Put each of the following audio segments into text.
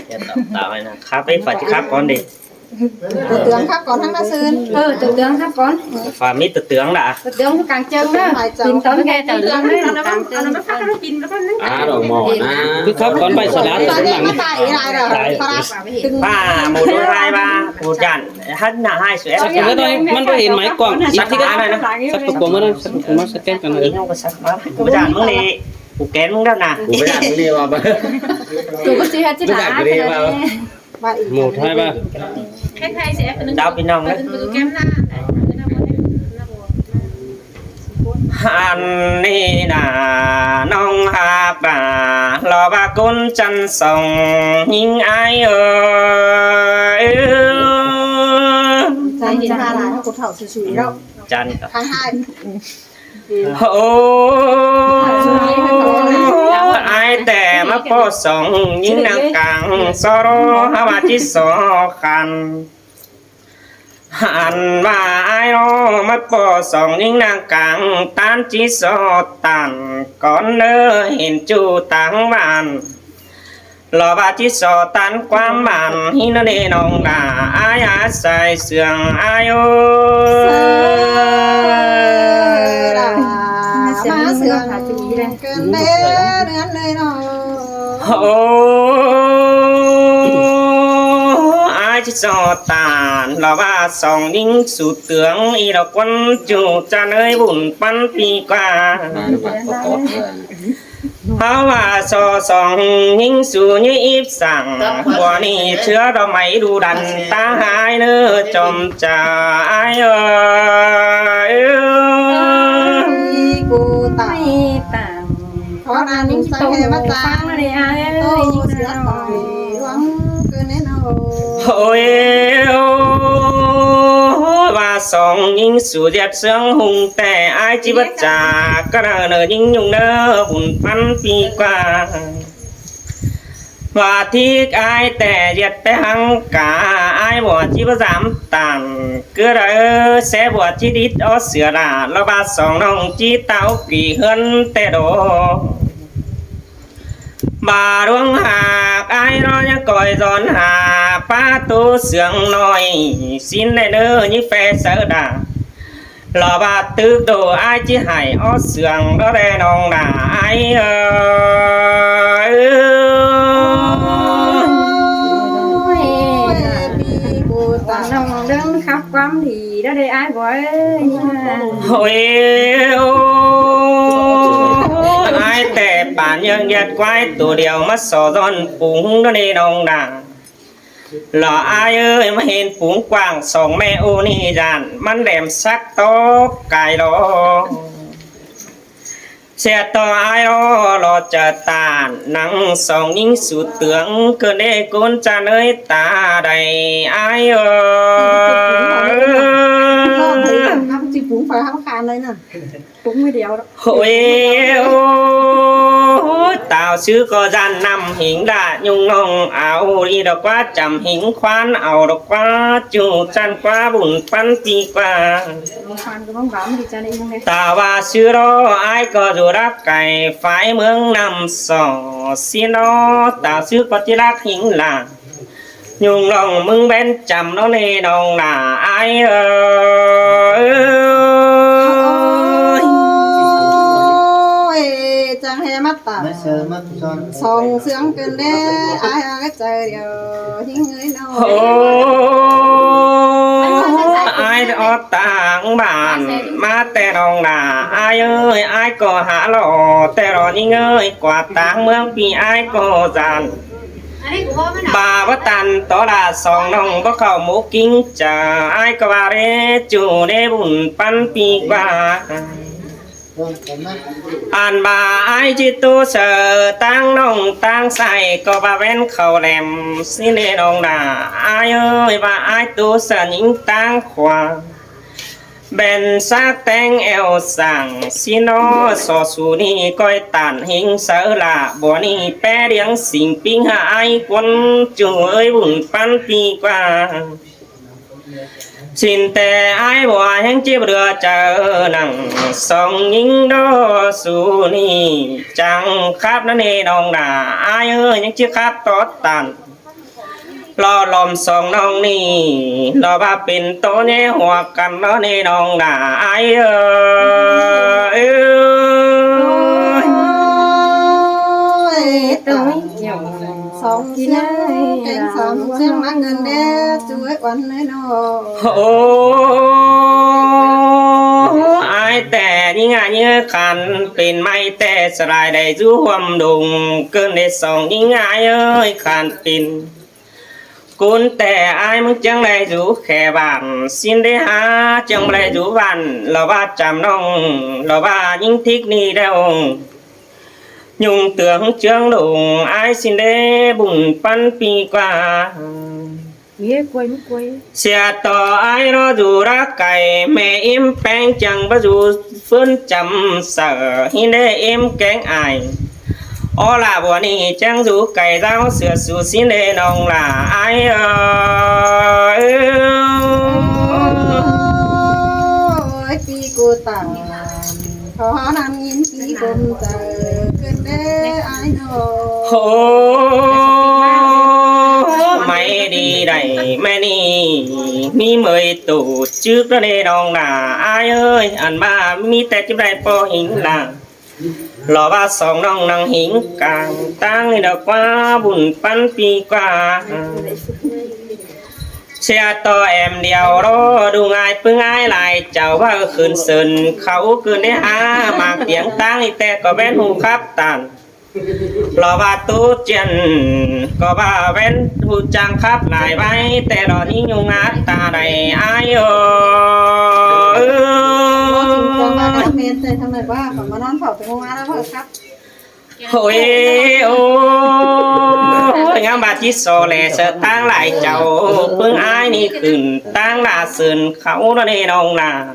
อย่าตอบนะครับไปฝากที่ครับก่อนดิ tự tướng khắp còn thằng đã sơn tự tướng khắp con ฝากมิตรtướng đã tự tướng càng chân đó tìm tới nghe tự tướng đấy nó càng chân nó phát nó pin nó phát ดอกหมอนะ คือครับก่อนไปสลัด ta đây mà tại lại rồi từng ป้าหมูดูไรบ้าหมูจันท่านหน้าให้สวยสักอย่าง แล้วตอนนี้มันไปเห็นไหมกล่องสักที่ก็สักกระป๋องมาได้สักกระป๋องมาสักแก้วกันเลย นี่เขาก็สักมากูจันมึงนี่กูแกนมึงแล้วนะ กูไม่อยากไม่ได้ว่าบ้า tụi có gì hết chứไม่อยากไม่ได้ว่า vậy หมูไทยป่ะ cái thay sẽ phải ดาวพี่น้องเลย tụi kem na อันนี้นะน้องหาป่ารอบากุนจันส่งยิงไอเออ Chán thì ra là nó cột thảo sủi đâu จันครับ tháng 2 โอ้ไอแต่มาพอส่งยิงนางกังสโรฮาวาจิโซคันหันมาไอโรมาพอส่งยิงนางกังตันจิโซตันก่อนเนอเห็นจูตังวันรอบาจิโซตันความมันฮินเนนองดาอายาใส่เสื่องอายโอ má sườn cơn đê đứa nơi nó โอ้ai chỉ cho tàn là ba song đinh sụt tướng y là quân chủ cha nơi bùn bắn pi qua áo và so song những sụ như íp sẵn quả ni chứa đó máy đu đàn ta hai nữa chồng cha ai ơi cô tải tạm khó ăn những sang hè bắt ta nó đi ai tô ơi sữa tỏi loáng cơn đê nó ôi và song những sụ đẹp sương hùng tè ai chỉ bất trả cả nợ những nhung nơ bùn bắn pi qua và thiết ai tè diệt tè hăng cả ai bỏ chỉ có dám tàn cứ đỡ sẽ bỏ chỉ đít ó sửa là lo ba song nông chỉ tao kỳ hơn tè đồ bà đuông hạc ai nó nhá còi giòn hà pa tu sương nói xin này nữa như phe sợ đà lò bà tư đồ ai chỉ hải ó sương đó đây nông là ai nông đứng khắp quắm thì đó đây ai gọi ôi ai tè bản nhân nhật quái tụ điều mất sò giòn phúng đó đi nông đà lò ai ơi mà hiện phúng quảng sòng mẹ ô ni dàn mắn đèm sắc to cài đó xe to ai đó lo chờ tàn nắng sòng những sự tướng cơn đê côn cha nơi ta đầy ai ơi chỉ cũng phải háo khàn đấy nè cũng mới đéo đó ôi tao xứ có gian năm hình đã nhung nông áo đi đâu quá chậm hình khoan áo đâu quá chủ chăn quá bùn pan ti qua khoan cái bóng bóng thì cha đi không nghe tao và xứ đó ai có dù đáp cày phải mương nằm sò xin nó tao xứ có chỉ đáp hình là nhung lòng mưng bên chầm nó nè đồng là ai ơi chẳng hè mắt tả song sướng cơn đê ai cái trời đều những người nào ai đó tàng bản mà tè đồng là ai ơi ai có hạ lò tè đó những ơi quả tàng mương vì ai có dàn bà bất tàn đó là song nông bất khẩu mũ kinh chờ ai có bà đê chủ đê bùn pan pi qua an bà ai chỉ tu sợ tăng nông tăng sai có bà ven khẩu lèm xin đê đồng là ai ơi bà ai tu sợ những tăng khoa bên sát tên eo sàng xin nó so su ni coi tàn hình sợ là bỏ ni pe điếng xỉn ping hạ ai quân chủ ơi bùn pan pi qua xin tè ai bỏ hang chia bừa chờ nặng song những đó su ni chẳng khắp nó nê nong đà ai ơi những chiếc khắp tốt tàn lo lòm song nong ni lo ba pin to nhé hoặc cần nó nê nong đà ai ơi song xiang cánh song xiang má ngân đê chuối quấn nơi nó aiแต่ยิ่งอ่ะยิ่งขันเป็นไม่แต่สลายได้จู้ความดุงเกินได้สองยิ่งอ่ะเอ้ยขันเป็นกุนแต่ไอ้มึงจังได้จู้แค่บ้านสิ้นได้หาจังได้จู้บ้านเราว่าจำน้องเราว่ายิ่งทิกนี่ได้องnhung tưởng chương đụng ai xin đế bùn pan pi qua xe tỏ ai nó dù ra cày mẹ im beng chẳng bao dù phương chậm sợ hi đế im kén ai ô là bùa ni chẳng dù cày rau sửa sù xin đế nông là ai ơi pi cô tặng khó nằm nhìn pi cùng chờ ai mày đi đầy mày đi mi mời tủ trước đó đây đong là ai ơi anh ba mi tè chim đây po hình là lò ba sòng nong năng hình càng tăng đi qua bùn pan pi qua xe to em đèo đó đu ai phương ai lại chào ba khơi sơn khẩu cứ đấy ha mà tiếng tăng đi tè có bên hù khắp tàn lò ba tốt chân có ba bên hù trang khắp lại bay tè đó những nhung át ta đầy ai ơi ôi ôi ngắm bà chỉ sò lẻ sợ tăng lại chào phương ai ni khửn tăng là sơn khẩu đó đây đâu là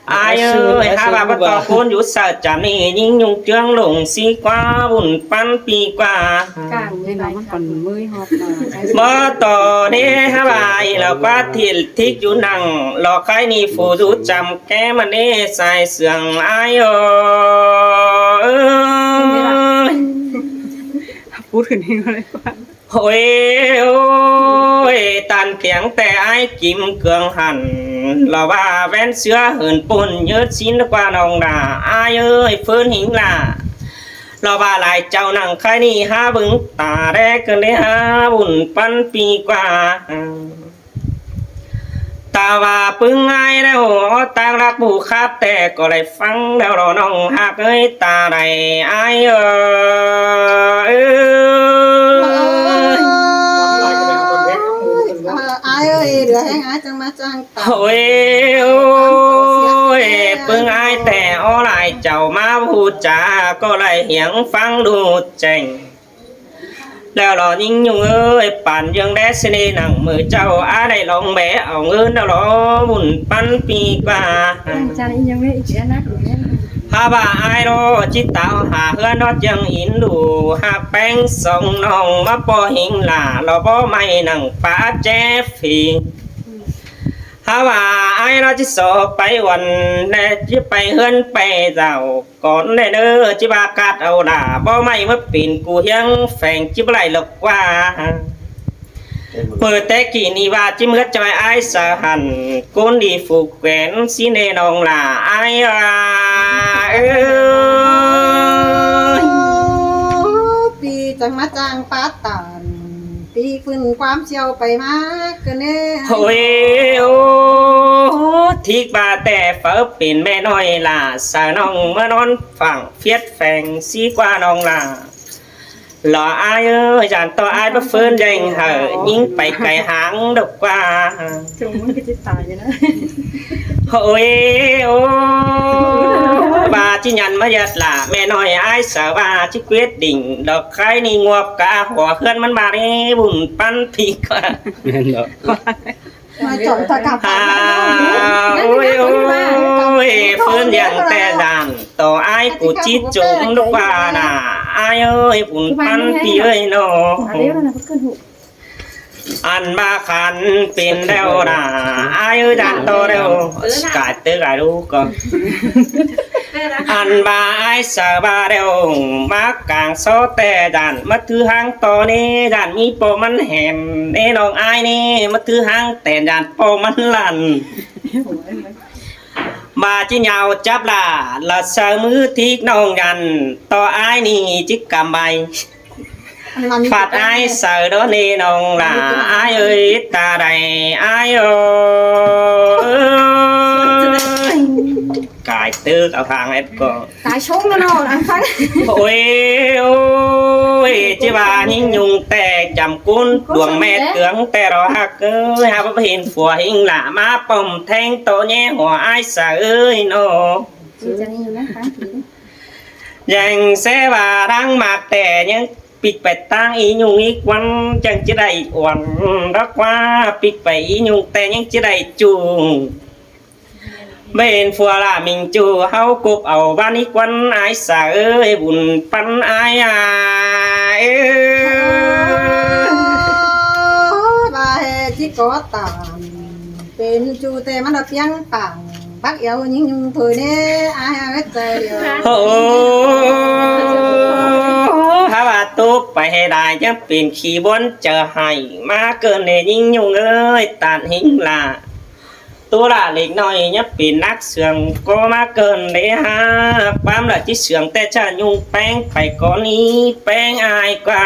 ai ơi ha bà bắt tỏ khôn vũ sợ chạm ni nhưng nhung trương lùng xí qua bùn pan pi qua mơ tỏ đế ha bà là qua thiệt thích chú nặng lò khai ni phù chú chạm ké mà đế xài sườn ai ơiพูดขึ้นนี่เลยว่า ôi ôi tàn tiếng tè ai kim cường hẳn lò ba ven xưa hơn bồn nhớ xin qua nòng đà ai ơi phơn hình là lò ba lại chào nặng khai ni ha bứng tà đe cơn đế ha bùn pan pi qua ta và bưng ai đâu taรักบุครับแต่ก็ได้ฟังแล้วรอน้องหักเอ้ยตาได้อายai ơi đưa hang ai chẳng mà chẳng ôi ôi bưng aiแต่อ้อหลายเจ้ามาพูดจาก็ได้เหียงฟังดูแจ้งแล้วรอยิ่งยุ่งเอ้ยปั่นยังแดสนีหนังมือเจ้าอาได้ลองแบะเอาเงินแล้วรอบุญปันปีกว่าฮาบ่าไอโรจิตตาหาเฮือนรถยังอินดูหาแป้งส่งน้องมาปอหิงหล่าเราบ่ไม่หนังป้าเจฟฟีฮาว่าไอเราจิสอบไปวันแน่จิไปเฮือนไปเจ้าก่อนแน่เด้อจิบากาดเอาด่าบ่ไม่มาปีนกูยังแฝงจิบไหลหลอกว่าเปิดแต่กี่นี่ว่าจิมือจอยไอสะหันก้นดีฝูกแขวนสีเนนองล่ะไอปีจังมาจังป้าตานปีฟื้นความเชี่ยวไปมากเกินเนี่ย โอ้ยโอ้ทิกบาแต่เฟิบปิ่นแม่น้อยล่ะสาน้องเมื่อนอนฝั่งเฟียดแฝงสีกว่าน้องล่ะหล่ออายเอ้ยจานต่ออายบ่ฟื้นแดงเหอะยิ่งไปไกลหางดอกกว่าจุงมันก็จะตายอยู่นะโอ้ยโอ้บาจิยันมายัดล่ะแม่น้อยอายสาวาจิเกวดดิ่งดอกไข่นี่งวบกะหัวเคลื่อนมันมาได้บุญปั้นพีกว่า แม่นบ่ มาจบตะกับ โอ้ยโอ้ยฟื้นยังแต่ดันต่อไอ้กูจิจุงลูกว่าน่ะไอ้เอ้ยบุญปั้นปีเอ้ยน้อง อันมาขันเป็นเร็วนะอายเอ้ยดันโตเร็วกายตื้อกายรู้ก่อนอันบาไอสบาเร็วมากลางโซแต่ดันมาถือหางต่อนี่ดันมีโปมันแหมเน่น้องอายนี่มาถือหางแต่ดันโปมันลั่นบาจิเหยาจับละเสมือทิกน้องยันต่ออายนี่จิกกำใบphạt ai sợ đó nè nông là ai ơi ta đầy ai ơi cài tư cào thang hết con cái xuống nó ăn phát ôi ôi chứ bà nhìn nhung tè chầm cún đường mẹ tướng tè đó hạc ơi hà bắp hiền phùa hình lạ má bồng thanh tổ nhé hòa ai sợ ơi nó dành xe bà đang mặc tè nhưng ปิดไปตั้งอียุงอีกวันจังจะได้อ่อนรักว่าปิดไปอียุงแต่ยังจะได้จูเบนฟัวละมิงจูเฮากบเอาบ้านอีกวันไอ้สาเอ้ยบุญปันไอ้เอ้bà hè chỉ có tạm bên chu tê mà nó tiếng bảng bác yêu những nhung thôi nè ai hết trờiถ้าว่าตุ๊บไปให้ได้จะเป็นขี้บนเจอให้มาเกินเนี่ยยิ่งยุ่งเอ้ยตัดหิงละตัวละเล็กน้อยเนี่ยเป็นนักเสื่อมก็มาเกินเลยฮะความละที่เสื่อมแต่จะยุ่งแป้งไปก่อนนี้แป้งอายกว่า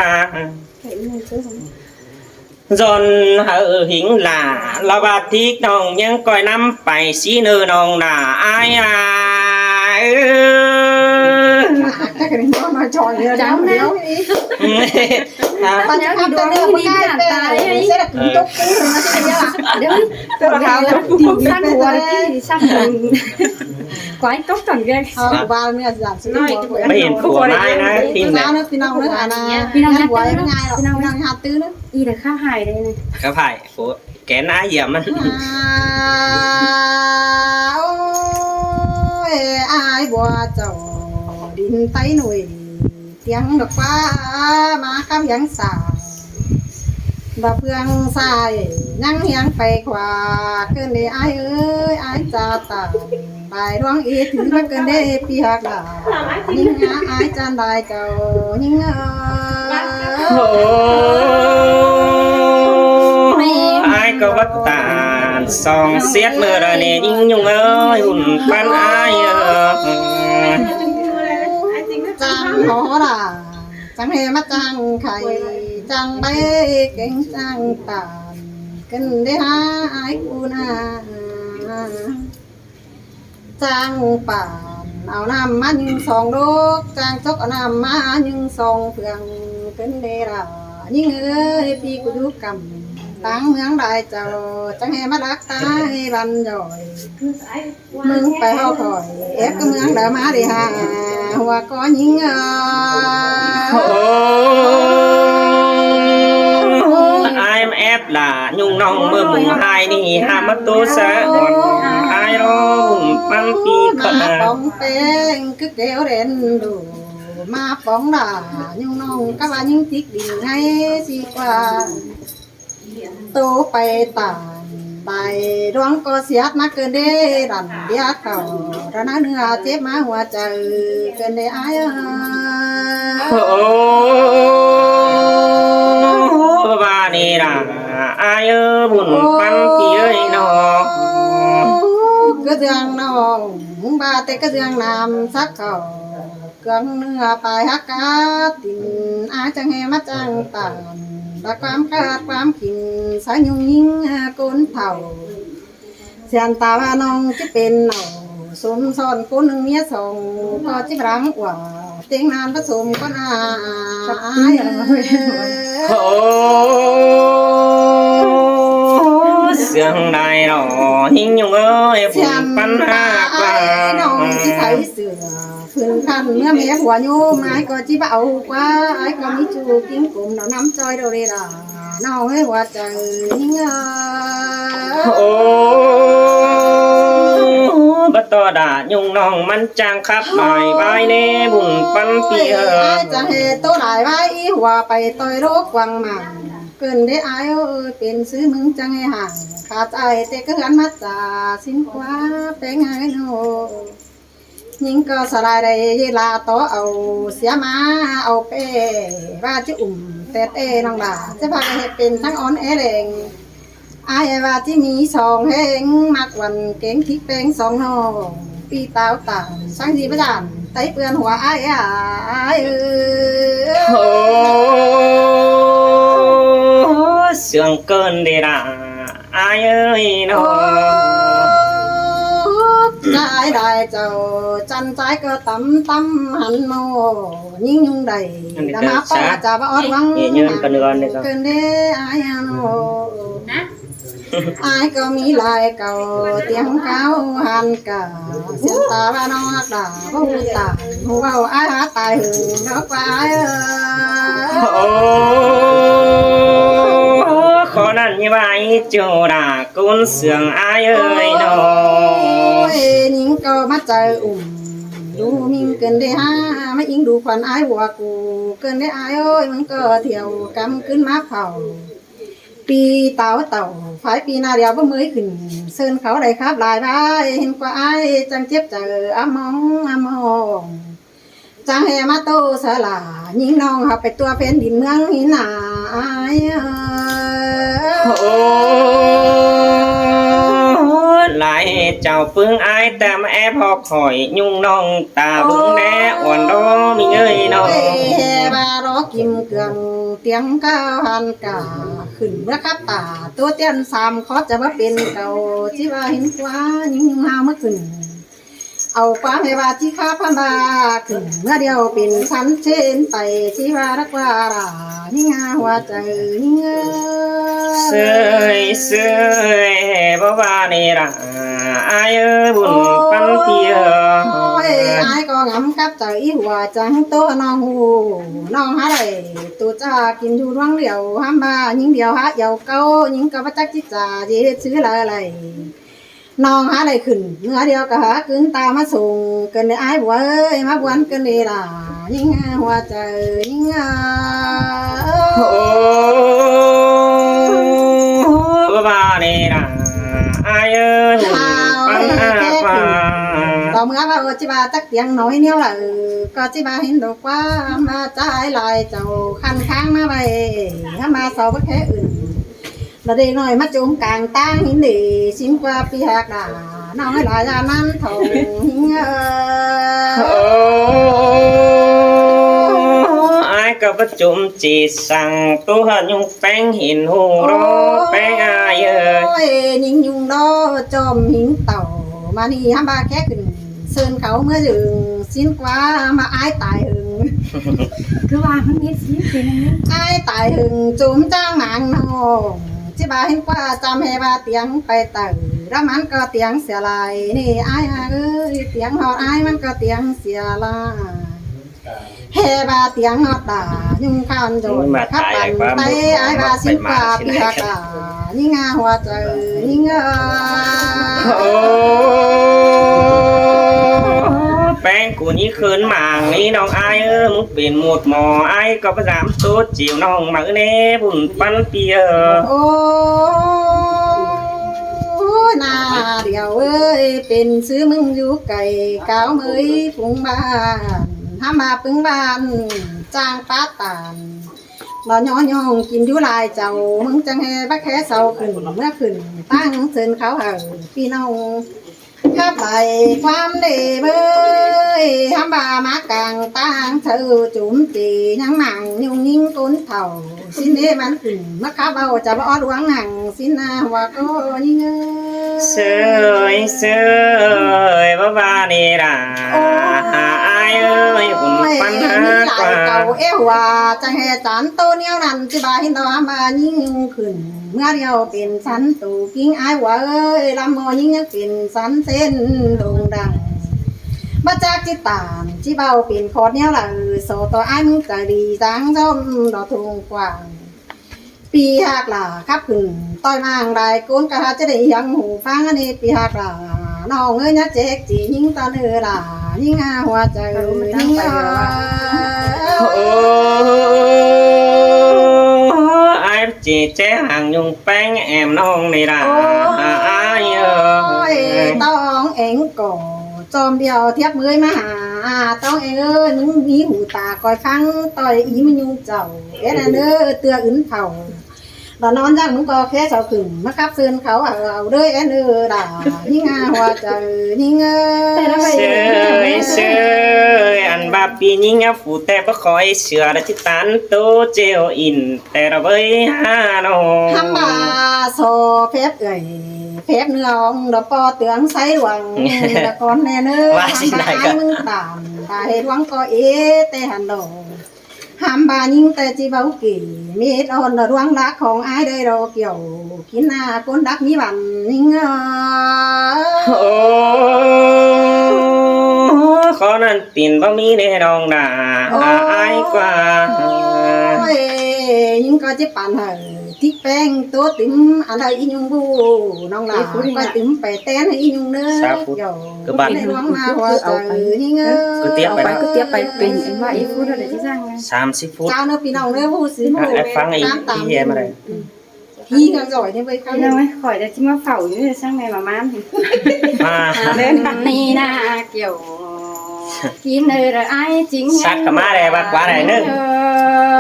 จนเหอหิงละเราบาทิกน้องยังก่อยน้ำไปสีเนื้อน้องน่ะอายcái này nó tròn như đám đéo đi bạn chỉ học tên nữa một cái sẽ là cứng tốt cứng rồi nó sẽ như là tôi là học tìm khăn của đi xong rồi quái tốt còn ghê ba mươi giảm sốไม่เห็นผัวได้นะพี่น้อง พี่น้องnữa à làพี่น้องหัวยังไงหรอพี่น้องหัดตื้อnữa y là khá hài đây này ก็ไผ่ผัวแกน้าเหยียบมัน ôi ai bùa chầu đình tay nồi tiếng được qua má cam giáng xà và phương xài nhăng hiang phải qua cơn để ai ơi ai cha ta bài đoán ý thứ nó cơn để pi hạt là nhưng ai chan đại cầu nhưng ai có bất tàn song xét mưa đời này nhưng nhung ơi hùn ban ai trang nó là trang hè mắt trang khay trang bay cánh trang tàn cần để ai cũng trang bản áo nam má nhưng song đốt trang chốc áo nam má nhưng song phượng cần để là những người pi của du cầm tăng hướng đại chào chẳng hề mắt ác tay ban rồi mừng phải ho khỏi ép cái hướng đỡ má đi hà hoặc có những ai em ép là nhung nong mưa mùng hai đi hà mất tố sẽ còn ai đó bắn pi mà bóng tên cứ kéo đến đủ mà bóng là nhung nong các bạn những thiết đi ngay gì qua tôไปต่างไปร้องก็เสียดมาเกินได้ดันเดียเขาระนาเนื้อเจ็บมาหัวใจเกินได้อ้ายบ้านนี่ล่ะอายบุญปันพี่เอ้ยน้องก็เรื่องน้องบาแต่ก็เรื่องน้ำสักเขาเกลืองเนื้อไปฮักกาตินอาจังให้มาจังต่างแต่ความคาดความขิงสายยุ่งยิ่งก้นเท่าเสียนตาว่าน้องจะเป็นหน่อสมซ้อนก้นหนึ่งเมียสองก็จะรังกว่าเตียงนานผสมก้นเสียงได้หรอหิ้งยุ่งเอ้ยบุญปันหากว่าน้องที่ไทยเสือพื้นคันเมื่อแม่หัวโยมไอ้ก็จีบเอากว่าไอ้ก็มีจูกิ้งกลุ่มเราน้ำจอยเราเลยล่ะน้องให้หัวใจยิ่งบัดต่อด่ายุ่งน้องมันจางขับหมายใบเน่บุญปันปีจะเหตุตัวหลายใบหัวไปต่อยโรควังมา เกินได้อายเอ้ยเป็นซื้อมึงจังให้ห่างขาดใจแต่ก็หันมาจ่าสิ้นกว่าแปลงไงโนยิงก็สลายได้เวลาต่อเอาเสียมาเอาเป้ว่าจะแต่เต้น้องหลาจะพาให้เป็นทั้งอ่อนแอแรงอายว่าที่มีสองแหงมักวันเก่งทิกแปลงสองน้องปีตาวต่างสังสีประจานไตเปือนหัวอายโอ้เสียงเกินเดล่ะอายเอ้ยน้องใจได้เจ้าจันใจก็ตำหันโมยิ่งยุ่งใดดามาป้าจะบ่อดวังเกินเด้อายโนอายก็มีลายเก่าเตียงเก่าหันกะเสียตาว่าน้องหักดาบ่ฮู้ตาฮู้เว้าอายหาตายหึงดอกว่าโอ้ขอนั่นยี่ไว้โจดากุนเสียงอายเอ้ยน้องยิงก็มาใจดูมิงเกินได้ไม่ยิงดูควันอายหัวกูเกินได้อายเอ้ยมันก็เที่ยวกำขึ้นมาเผาปีเต่าฝ่ายปีหน้าเดียวบ่มือขึ้นเซินเขาได้ครับลายไปเห็นกว่าอายจังเจ็บเจออมองจังแหมาโตสลายิงน้องเขาไปตัวเพนดินเมืองหินอายโอ้หลายเจ้าปึงอายแต่แม่พอคอยยุ่งน้องตาบึงแน่อ่อนดอมีเงยน้องบารอกิมเกลืองเตียงก้าวหันกาขึ้นเมื่อครับตาตัวเตียนสามขอจะมาเป็นเก่าที่ว่าเห็นกว่ายิงหาเมื่อขึ้นเอาความให้ว่าที่ข้าพันบาขึ้นเมื่อเดียวเป็นชั้นเช่นไปที่ว่ารักว่านี่งาหัวใจนี่เงเสยบ่ว่านี่ล่ะอายบุญปันเพียอายก็งำกับใจหัวจังโตน้องหูน้องหาได้ตัวจ้ากินอยู่ร่วงเดียวห้ามบ้ายิงเดียวหาเยาเก้ายิงกับจักจิจ่าเย็ดซื้ออะไรน้องหาได้ขึ้นเมื่อเดียวก็หาขึ้นตามาส่งเกินได้อายบัวเอ้ยมาบวนเกินได้ล่ะยิงหัวใจยิงโอ้บ้านี่ล่ะอายปันฟ้าต่อเมื่อว่าจิบาจักเตียงน้อยเนี่ยล่ะก็จิบาเห็นดอกว่ามาใจลายเจ้าคันค้างมาไปมาเสาบ่แค่อื่นเราได้หน่อยมาจุ่มกลางตั้งหินดีชิมกว่าปีหักด่าน้องให้หลายยานั้นเท่าหิงอายก็ประจุมจีสั่งตัวยุ่งแป้งหินหูรอแป้งอายยิงยุงดอจอมหิงเต่ามานี่ห้ามบาแค่ขึ้นเซินเขาเมื่อถึงสิ้นกว่ามาอายตายหึงคือว่ามันมีสิ้นเป็นอย่างนี้อายตายหึงจุ่มจ้างหมางน้องจิบาเห็นกว่าจำให้บาเตียงไปตื่นแล้วมันก็เตียงเสียลายนี่อายเอ้ยเตียงหอดอายมันก็เตียงเสียลายเฮบาเตียงหอดตายุ่งข้ามโจรขับปันไปอายบาสิ้นกว่าปีหักตานี่งาหัวใจนี่งาแป้งกูนี่คืนหมางนี่น้องอายมึงเป็นหมดหมออายก็ประจำตัวจิ๋วน้องมาเน่บุญปันเปียโอ้นาเดียวเอ้ยเป็นซื้อมึงอยู่ไก่เก้าเมยปุงบ้านห้ามาปึงบ้านจ้างป้าตานเราย่องกินอยู่ลายเจ้ามึงจังแห่บักแค่เศร้าขึ้นเมื่อขึ้นตั้งเชิญเขาพี่น้องข้าไปความเดเบยห้ามบามากลางตั้งเธอจุ่มจียังหนังยุ่งยิ่งก้นเถ่าสินเดมันขึ้นเมื่อข้าเบาจะบ่อดวงหังสินนาว่าก็ยิ่งเสยบ้านี่ล่ะอายเอ้ยบุญปันหากว่าเก่าเอว่าจะแห่จันโตเนี้ยนั่นจิบาหินตามายิ่งขึ้นเมื่อเดียวเป็นสันตูกิ้งอายว่าเอ้ยลำมอยิ่งเป็นสันเส้นโด่งดังมาจากจิตานจิเบาเป็นคอเนี้ยล่ะโซต่ออายมึงใจดีจังจอมดอกทุ่งกว้างปีหักล่ะครับขึ้นต้อยมางได้โกนกระจะได้ยังหูฟังอันนี้ปีหักล่ะน้องเอ้ยนะเจ๊กจียิ่งตอนเออล่ะยิ่งหัวใจยิ่งอายเจ chị chế hàng nhung bánh em nong này là ai โอ้ย ơi ต้องเองก่อจอมเดียวเทียบมือมาหาต้องเองเอ้ยมึงมีหูตาคอยฟังต่อยอีมันยุงเจ้าเอ็นเด้อเตืออื่นเผาตอนนอนย่างมึงก็แค่เสาขึ้นมาขับเสือนเขาเอาเด้อเอ็นเด้อด่ายิ่งหัวใจยิ่งsơi sơi ăn ba pi nhing á phụ tè bắt khỏi sửa là chỉ tán tô treo in tè là với ha nó ทำบาโซเพฟเอ่ยเพฟเนื้อองดอกปอเตืองไซหวังตะกอนแน่เนื้อทำบาให้มึงตามตาเห็ดหวังก็เอ๊แต่หันดอกหามบายิ่งแต่จีเบากี่มีเอ็ดอ่อนดวงรักของอ้ายได้รอเกี่ยวกินหน้าคนดักมีบันยิ่งkhó nên tiền bao mi để đong đà ai qua โอ้ยยิ่งก็จะปั่นเหรอที่แป้งตัวติ๋มอะไรอียุงบูน้องหลานก็ติ๋มไปเต้นให้อียุงเนื้อเกี่ยวในหลวงมาหัวใจยิ่งcứ tiếp เอา ไป ไปก็เตียบไปเป็นเอ็นว่าอีฟูดอะไรที่สร้างไง 30 phút เจ้าเนื้อพี่น้องเนื้อผู้ซื้อผู้ ai phăng ấy đi em ở đây พี่ก็จ่อยเนี่ยไปเข้า พี่น้องไหมข่อยได้ที่มาเฝ้าอยู่ในสร้างแม่มาม่าน à เล่นนี่นะเกี่ยวกินเออไอ้จริง sát cả má đây bắt quá này nữa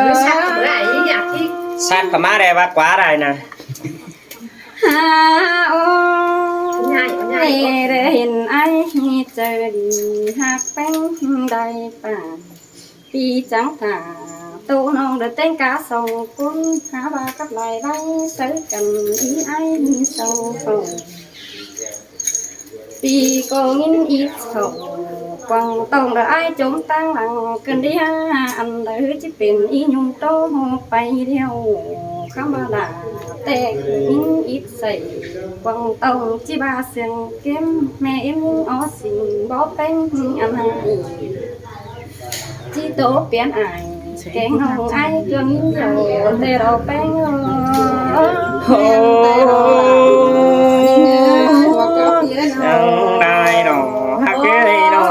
ไม่ใช่อะไรอยากที่ sát cả má đây bắt quá này nè ฮาโอ้ยเห็นไอ้เจอดีหักแป้งได้ป่านปีจังตาตัวน้องเดินเต้นกาส่งกุ้งหาบากับลายใบซื้อกันอีไอ้มีโซ่ปีก็งินอีกโซ่กวางต้องเดินไอ้จมตั้งหลังกันดีฮะอันเดือจะเป็นอียุ่งโตไปเดียวข้ามาด่าแต่งินอีกใส่กวางต้องจีบาเสียงเก็มแม่เอ็มอ้อสิงบ่เป็นอันไหนที่โตเปลี่ยนอายแกงห้องไอ้เครื่องยิ้มโยแต่เราแป้งđang đây đó hát cái đây đó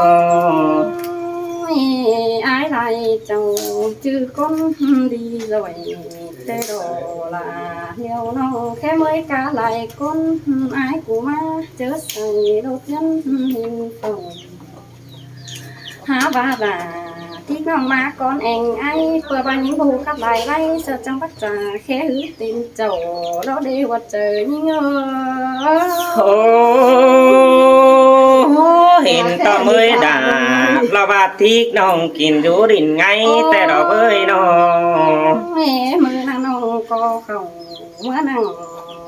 ไอ้ไรเจ้าชื่อคนดีrồiแต่รอลาเหี่ยวน้องแค่เมื่อกาไหลคนไอ้กูมาเจอใส่รถยันหินตงหาบาดาที่น้องมาก่อนเองไอ้เปิดบานยิงบูกับไหลไล่เสือจังปักจ่าแค่หื้อตีนเจ้ารอเดียวเจอยิ่งเห็นต่อมือด่าเราบาดทิกน้องกินอยู่ดินไงแต่เราเบ้ยน้อง แม่มือนางน้องก็เขาเมื่อนาง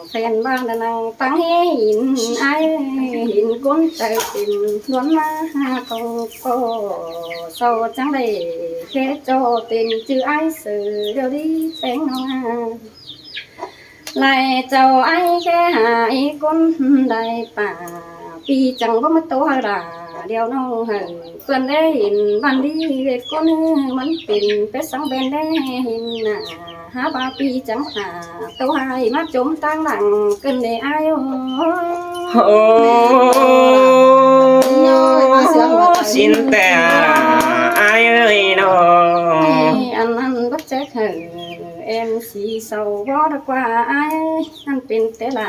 แฟนบ้านนางตั้งหินไอ้หินก้นใจติ่มล้วนมาหาตรงก็เศร้าจังได้แค่โจติ่มชื่อไอ้สื่อเดี๋ยวนี้แสงน้องไล่เจ้าไอ้แค่หายก้นได้ป่าปีจังว่ามันโตหราเดียวน้องเห็นเพื่อนได้เห็นวันดีเด็กก้นมันเป็นเป็ดสังเบนได้เห็นน่ะหาบาปีจังหาโตหายมาจมตั้งหลังเกินได้อายxinแต่ai ơi nó อันนั้นบัดแจ๊กเห็นเอ็มสีเศร้าบ่ดีกว่าอายนั่นเป็นแต่ละ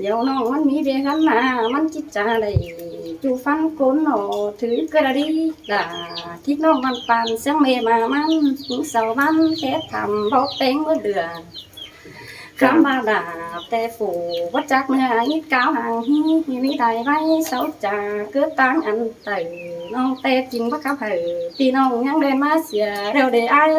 เดี๋ยวน้องมันมีเบียกันมามันจิตใจได้จูฟันก้นหนอถือกระดีด่าที่น้องมันปานเสียงเมมามันหิงเศร้ามันแค่ทำเพราะเป็นเมื่อเดือนคำมาด่าแต่ฝูวัดจักเนื้อยิดก้าวห่างฮีมีได้ไว้เศร้าจ่าเกิดตั้งอันไตน้องแต่จริงว่าเขาเหือพี่น้องยังได้มาเสียเร็วได้อาย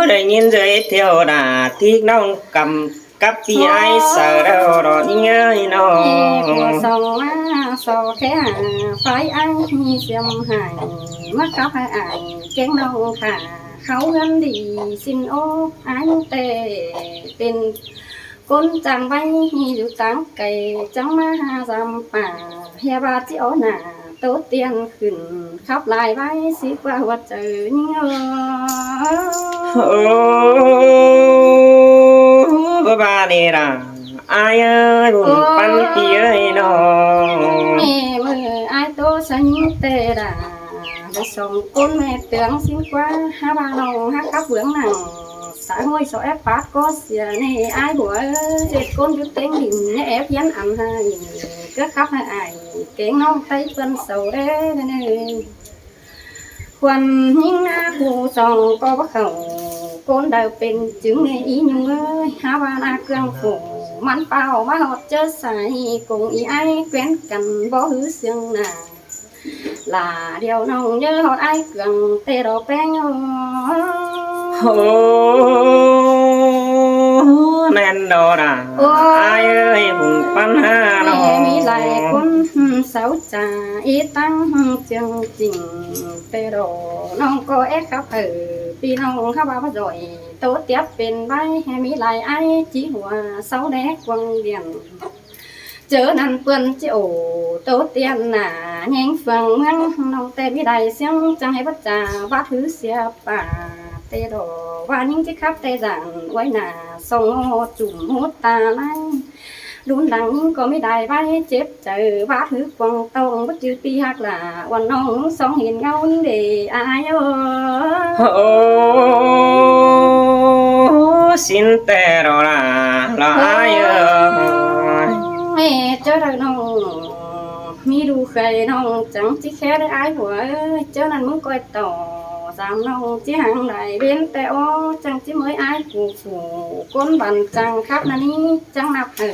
ได้ยินใจเที่ยวด่าทิกน้องกำกับพี่ไอ้เสือเรารอยิ่งเอ้ยน้อง ส่องมาส่อแค่หาไฟไอ้เสียมหายมาเขาหายแกงน้องขาเขาเงินดีสินโอ้ไอ้เตเป็นคนจังไว้อยู่ตั้งไก่จังมาจำป่าเฮียบาที่อ้อหนาโตเตียนขึ้นขับลายไว้สิว่าว่าเจอยิ่งba đi ra ai ơi buồn pan pi ơi nó มือไอ้โตสัญเตระ sống côn mẹ tướng xin qua ha ba lòng ha các vướng nặng xã ngôi số ép phát có xìa này ai bữa chết côn biết tiếng hình nhẹ ép dán ăn hai cứ khắp hai ai tiếng non tay phân sầu đế này quần những cụ sòng có bắt khẩu côn đềuเป็นchứng nghe ý nhung ơi ha ba na cương phủ mắn bao má hột chớ xài cùng ý ai quen cần bó hứ xương nà là điều nông nhớ hột ai cường tê đồ bén nên đồ đà ai ơi buồn pan ha nó mi lại quân sáu trà ý tăng chương trình tê đồ nông có ép khắp ở vì nông khắp bao rồi tốt tiếp bên vai mi lại ai chỉ hòa sáu đế quăng điện chớ năn quân chịu tốt tiền nà nhanh phẳng ngang nông tê mi đại xiang chẳng hay bắt trà vát thứ xe bà tê đồ và những chiếc khắp tê giảng quay nà sông hồ chùm hút ta lái đun đằng nhưng có mấy đài vai chép chờ vát thứ quăng tông bất chữ pi hoặc là quần nông sông hiền nhau nhưng để ai ơi xin tê đồ là ai ơi mẹ chớ đời nông mi đu khơi nông chẳng chỉ khé được ai của chớ nên muốn coi tỏ giảm nông chỉ hàng đại bên tèo chẳng chỉ mới ai phụ phụ con bàn chẳng khắp là ní chẳng nạp ở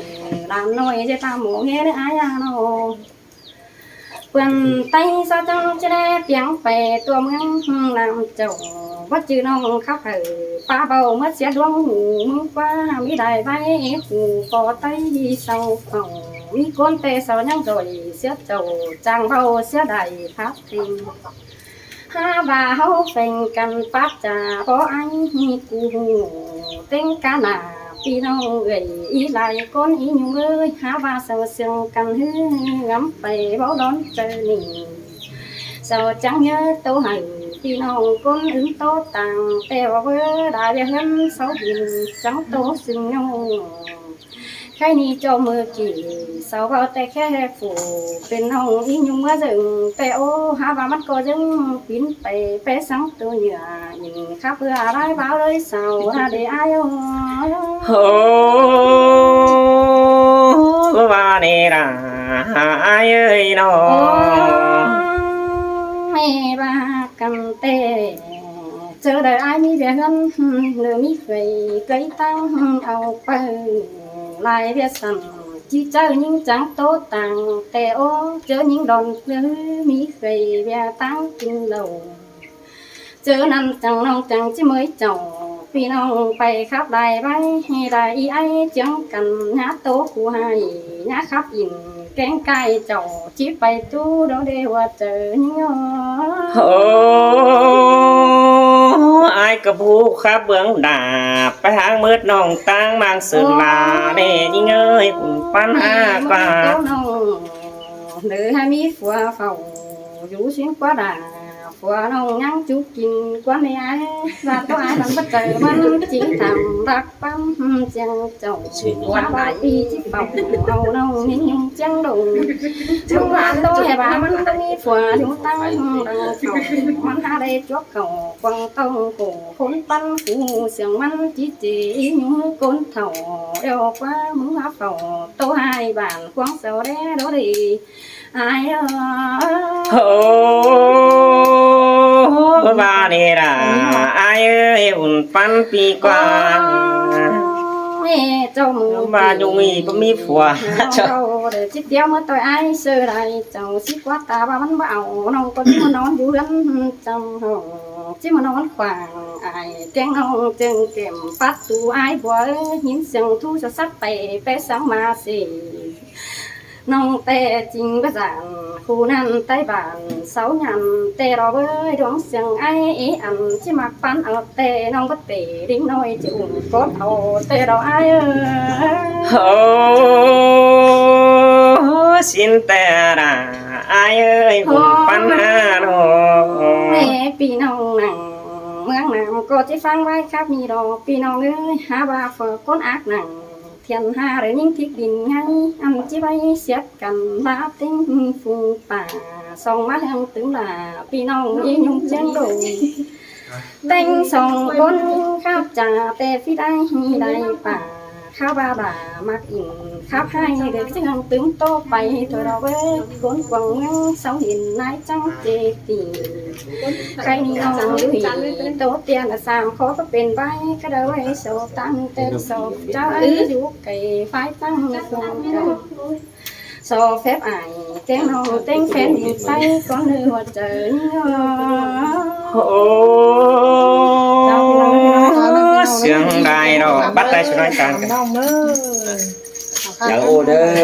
làm nồi cho ta muốn nghe được ai à nô quần tay sao trong cho đe tiếng về tua mương làm chậu bắt chữ nông khắp ở ba bầu mất xe đuông mương qua mi đại vai phụ có tay đi sau phòng mi con tê sau nhang rồi xe chậu chàng bầu xe đại pháp tình ha bà hậu phèn cầm phát trà có anh cụ tên cá nà pi nông người ý lại con ý nhung ơi ha bà sầu sương cầm hư ngắm phải báo đón trời nỉ sầu chẳng nhớ tấu hành pi nông con ứng tố tàng tèo với đại bia hơn sáu bình trắng tố sừng nhau khai ni cho mưa kỳ sau bao tay khe phủ bên hồng ý nhung mưa rừng tay ô ha và mắt co dưng pin tay bé sáng tôi nhựa nhìn khắp vừa lái báo đời sao ha để ai ơi và nè là ai ơi nó mẹ ba cầm tê chờ đợi ai mi về hơn nửa mi về cây tăng ao bờ lại biết rằng chỉ chơi những trắng tốt tàng tè ô chớ những đòn cứ mi về về tăng kinh lầu chớ nằm chẳng nông chẳng chỉ mới chồng vì nông bay khắp đài bay đài y ai chẳng cần nhát tố của hai nhát khắp nhìn kén cay chồng chỉ bay tu đó để qua chờ nhớ aiกับผู้ขับเบื้องดาบไปหางมืดน้องตั้งบางสื่อลาเน่ยิ่งเอ้ยปุ่นปันหากว่า nữ hai mi phua phòng vũ xuyên quá đà phua nông ngắn chú kinh quá này ai và có ai làm bất trời văn chỉ thầm bạc băm chẳng chồng quá bài đi chiếc phòng hầu nông miếng nhung trắng đùng chúng bạn tôi hay bà mình tôi mi phua chúng tăng đằng phòng mình ha đây chốt cầu quăng tông cổ khốn tăng phủ sườn mình chỉ nhung côn thầu đeo quá muốn hấp phòng tôi hai bàn quăng sầu đé đó đi ai và nè là ai ơi buồn pan pi qua chồng bà nhung mi có mi phùa cho để chiếc đeo mới tôi ai sơ đại chồng xích quá ta ba bánh bão nông có chiếc nón vũ gắn trong hồ chiếc nón khoảng ai kén nông chân kèm phát tu ai vừa hiến sừng thu cho sắc bè bé sáng mà xì nông tè chính bất giản khu nan tay bản sáu nhằn tè đó với đóng sừng ai ý ăn chỉ mặc pan ở tè nông bất tè đinh nồi chịu có thầu tè đó ai xin tè là ai ơi buồn pan ha mẹ pi nông nặng mương nặng có chỉ phang vai khắp mi đồ pi nông ơi ha ba phở con ác nặng thiên hà rồi những thiết đình ngay ăn chỉ bay xét cần ba tinh phù bà song má hăng tướng là pi nong y nhung chén đồ đánh song bốn khắp trà tè phi đai hi đai bà khắp ba bà mặc in khắp hai được chứ hăng tướng tô bay thôi đâu với cuốn quần ngang sáu hiền nái trắng chê tìใครนี่น้องดูหีโตเตียนสามขอก็เป็นใบก็ได้ไว้โศกตั้งเต็มโศกเจ้าอยู่ไก่ไฟตั้งคงกันโซphép ải tiếng nô tiếng phèn đi tay có nửa trời sướng đài rồi bắt tay xuống nói càng Đông ơi. Dạ ô đơ